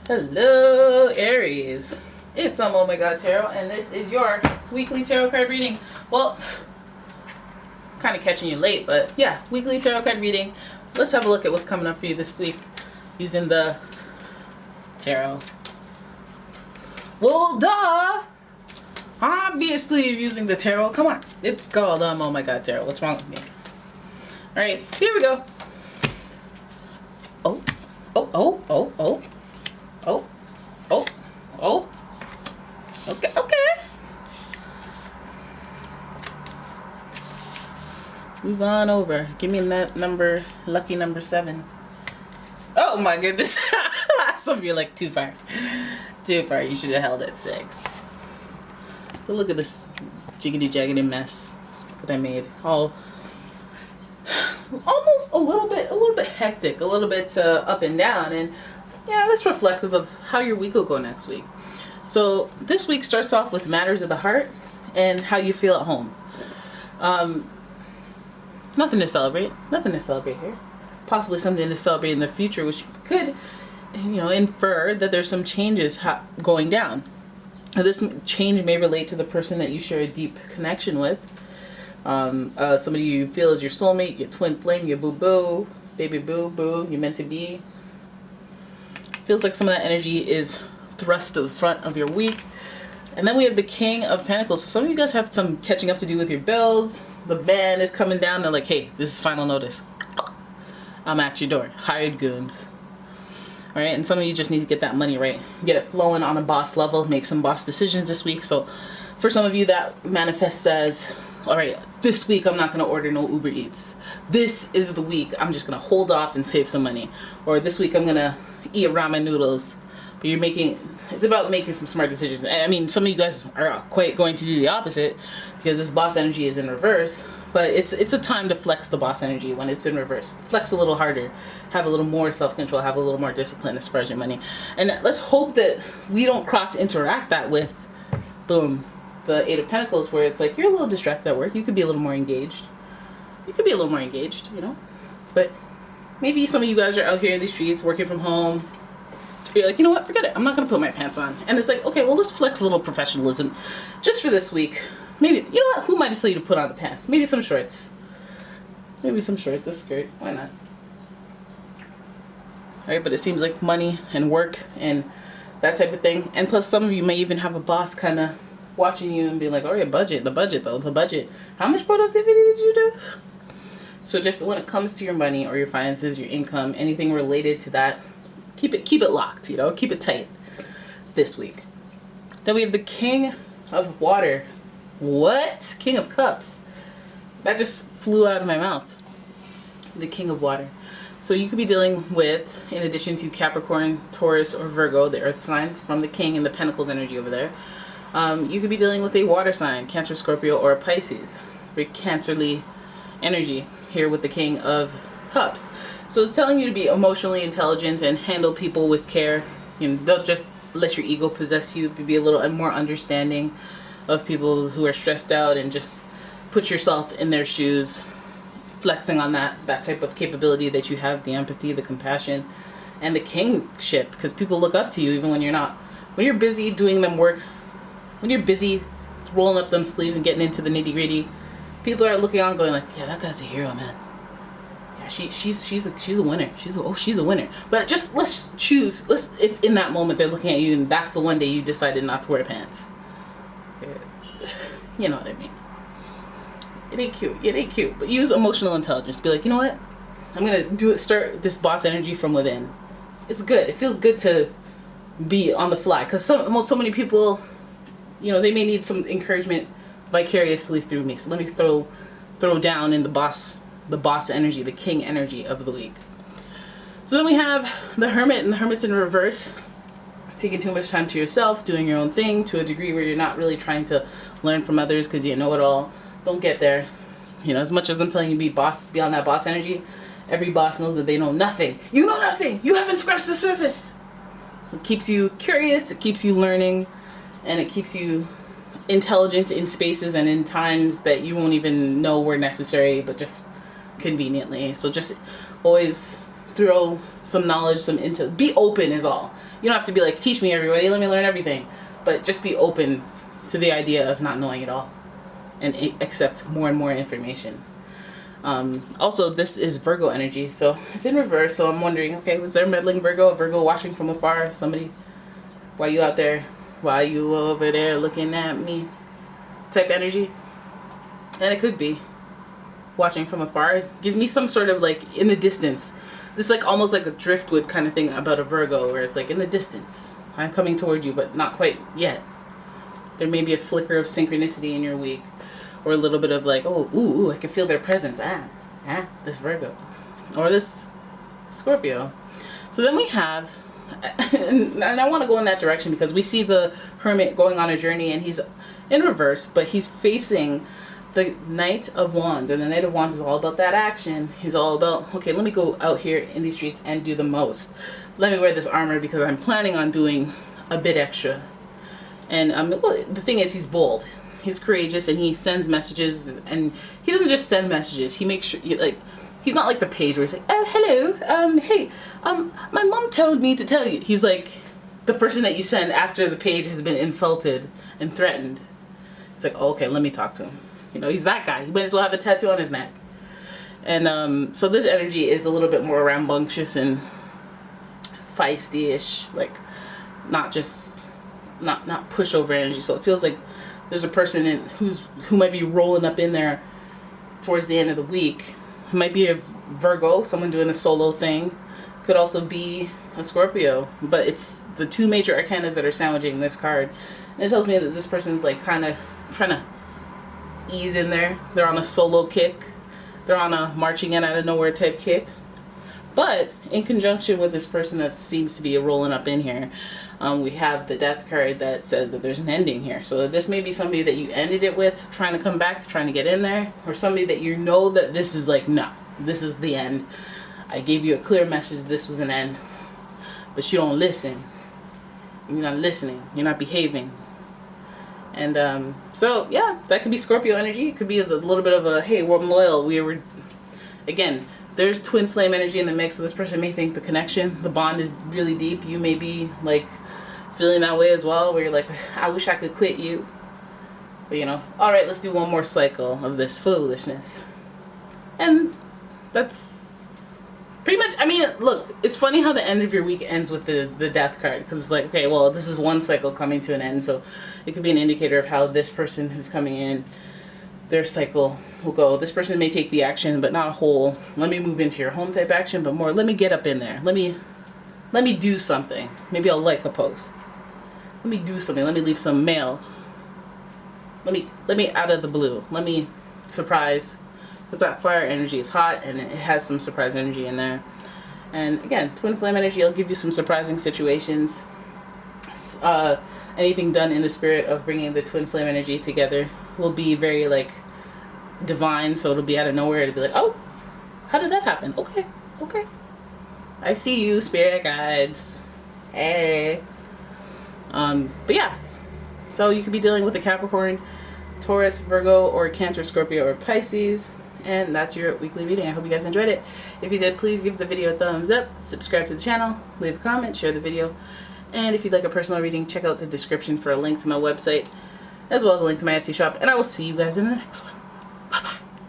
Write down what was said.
Hello, Aries. It's umomgtarot, and this is your weekly tarot card reading. Well, kind of catching you late, but yeah, weekly tarot card reading. Let's have a look at what's coming up for you this week using the tarot. Well, duh! Obviously, you're using the tarot. Come on. It's called umomgtarot. What's wrong with me? Alright, here we go. Oh. Okay. Move on over. Give me that number, lucky number 7. Oh my goodness. Some of you are like, too far. Too far. You should have held at 6. But look at this jiggity jaggedy mess that I made. Almost a little bit hectic, a little bit up and down, and yeah, that's reflective of how your week will go next week. So this week starts off with matters of the heart and how you feel at home. Nothing to celebrate here. Possibly something to celebrate in the future, which could, infer that there's some changes going down. Now, this change may relate to the person that you share a deep connection with. Somebody you feel is your soulmate, your twin flame, your boo-boo, baby boo-boo, you're meant to be. Feels like some of that energy is thrust to the front of your week. And then we have the King of Pentacles. So some of you guys have some catching up to do with your bills. The ban is coming down. They're like, hey, this is final notice. I'm at your door. Hired goons. All right, and some of you just need to get that money right. Get it flowing on a boss level. Make some boss decisions this week. So for some of you, that manifests as, all right, this week I'm not going to order no Uber Eats. This is the week I'm just going to hold off and save some money. Or this week I'm going to eat ramen noodles. But it's about making some smart decisions. I mean, some of you guys are quite going to do the opposite because this boss energy is in reverse. But it's a time to flex the boss energy when it's in reverse. Flex a little harder. Have a little more self-control. Have a little more discipline as far as your money. And let's hope that we don't cross-interact that with, boom, the 8 of Pentacles, where it's like you're a little distracted at work. You could be a little more engaged. But maybe some of you guys are out here in the streets working from home. You're like, you know what? Forget it. I'm not going to put my pants on. And it's like, okay, well, let's flex a little professionalism just for this week. Maybe, you know what? Who might tell you to put on the pants? Maybe some shorts. A skirt. Why not? All right, but it seems like money and work and that type of thing. And plus, some of you may even have a boss kind of watching you and be like, oh yeah, the budget. How much productivity did you do? So just when it comes to your money or your finances, your income, anything related to that, keep it locked, keep it tight this week. Then we have the King of Water. What? King of Cups. That just flew out of my mouth. The King of Water. So you could be dealing with, in addition to Capricorn, Taurus, or Virgo, the earth signs from the King and the Pentacles energy over there, you could be dealing with a water sign, Cancer, Scorpio, or a Pisces. Very Cancerly energy here with the King of Cups. So it's telling you to be emotionally intelligent and handle people with care. Don't just let your ego possess you. Be a little more understanding of people who are stressed out and just put yourself in their shoes. Flexing on that type of capability that you have, the empathy, the compassion, and the kingship, because people look up to you even when you're not. When you're busy doing them works, when you're busy rolling up them sleeves and getting into the nitty gritty, people are looking on going like, yeah, that guy's a hero, man. Yeah, she's a winner. She's a winner. But just if in that moment they're looking at you and that's the one day you decided not to wear pants. You know what I mean. It ain't cute. But use emotional intelligence. Be like, you know what? I'm gonna start this boss energy from within. It's good. It feels good to be on the fly. Because so many people, they may need some encouragement vicariously through me. So let me throw down in the boss energy, the king energy of the week. So then we have the Hermit, and the Hermit's in reverse. Taking too much time to yourself, doing your own thing to a degree where you're not really trying to learn from others because you know it all. Don't get there. As much as I'm telling you be on that boss energy, every boss knows that they know nothing. You know nothing. You haven't scratched the surface. It keeps you curious, it keeps you learning, and it keeps you intelligent in spaces and in times that you won't even know were necessary, but just conveniently. So just always throw some knowledge, be open is all. You don't have to be like, teach me everybody, let me learn everything. But just be open to the idea of not knowing it all and accept more and more information. Also, this is Virgo energy, so it's in reverse. So I'm wondering, okay, was there meddling Virgo, a Virgo watching from afar? Somebody, why you out there? Why you over there looking at me? Type energy. And it could be watching from afar. It gives me some sort of like in the distance. This is like almost like a driftwood kind of thing about a Virgo, where it's like in the distance. I'm coming toward you, but not quite yet. There may be a flicker of synchronicity in your week. Or a little bit of like, oh, ooh, I can feel their presence. This Virgo. Or this Scorpio. So then we have, and I want to go in that direction because we see the Hermit going on a journey and he's in reverse, but he's facing the Knight of Wands. And the Knight of Wands is all about that action. He's all about, okay, let me go out here in these streets and do the most. Let me wear this armor because I'm planning on doing a bit extra. And well, the thing is, he's bold. He's courageous and he sends messages, and he doesn't just send messages. He makes sure, like, he's not like the page where he's like, oh, hello, hey, my mom told me to tell you. He's like the person that you send after the page has been insulted and threatened. It's like, oh, okay, let me talk to him. You know, he's that guy. He might as well have a tattoo on his neck. And so this energy is a little bit more rambunctious and feisty-ish, like not just, not pushover energy. So it feels like there's a person who might be rolling up in there towards the end of the week. It might be a Virgo, someone doing a solo thing. Could also be a Scorpio. But it's the two major arcanas that are sandwiching this card. And it tells me that this person's like kind of trying to ease in there. They're on a solo kick. They're on a marching in out of nowhere type kick. But in conjunction with this person that seems to be rolling up in here, we have the Death card that says that there's an ending here. So this may be somebody that you ended it with, trying to come back, trying to get in there, or somebody that you know that this is like, no, this is the end. I gave you a clear message, this was an end, but you don't listen. You're not listening. You're not behaving. And so yeah, that could be Scorpio energy. It could be a little bit of a, hey, we're loyal. We were, again, there's twin flame energy in the mix. So this person may think the connection, the bond is really deep. You may be like feeling that way as well, where you're like, I wish I could quit you. But you know, all right, let's do one more cycle of this foolishness. And that's pretty much, I mean, look, it's funny how the end of your week ends with the Death card. Because it's like, okay, well, this is one cycle coming to an end. So it could be an indicator of how this person who's coming in, their cycle will go. This person may take the action, but not a whole, let me move into your home type action, but more, let me get up in there. Let me do something. Maybe I'll like a post. Let me do something. Let me leave some mail. Let me out of the blue. Let me surprise. Because that fire energy is hot and it has some surprise energy in there. And again, twin flame energy will give you some surprising situations. Anything done in the spirit of bringing the twin flame energy together will be very like divine. So it'll be out of nowhere. It'll be like, oh, how did that happen? Okay. I see you, spirit guides. Hey. But yeah. So you could be dealing with a Capricorn, Taurus, Virgo, or Cancer, Scorpio, or Pisces. And that's your weekly reading. I hope you guys enjoyed it. If you did, please give the video a thumbs up, subscribe to the channel, leave a comment, share the video. And if you'd like a personal reading, check out the description for a link to my website, as well as a link to my Etsy shop. And I will see you guys in the next one.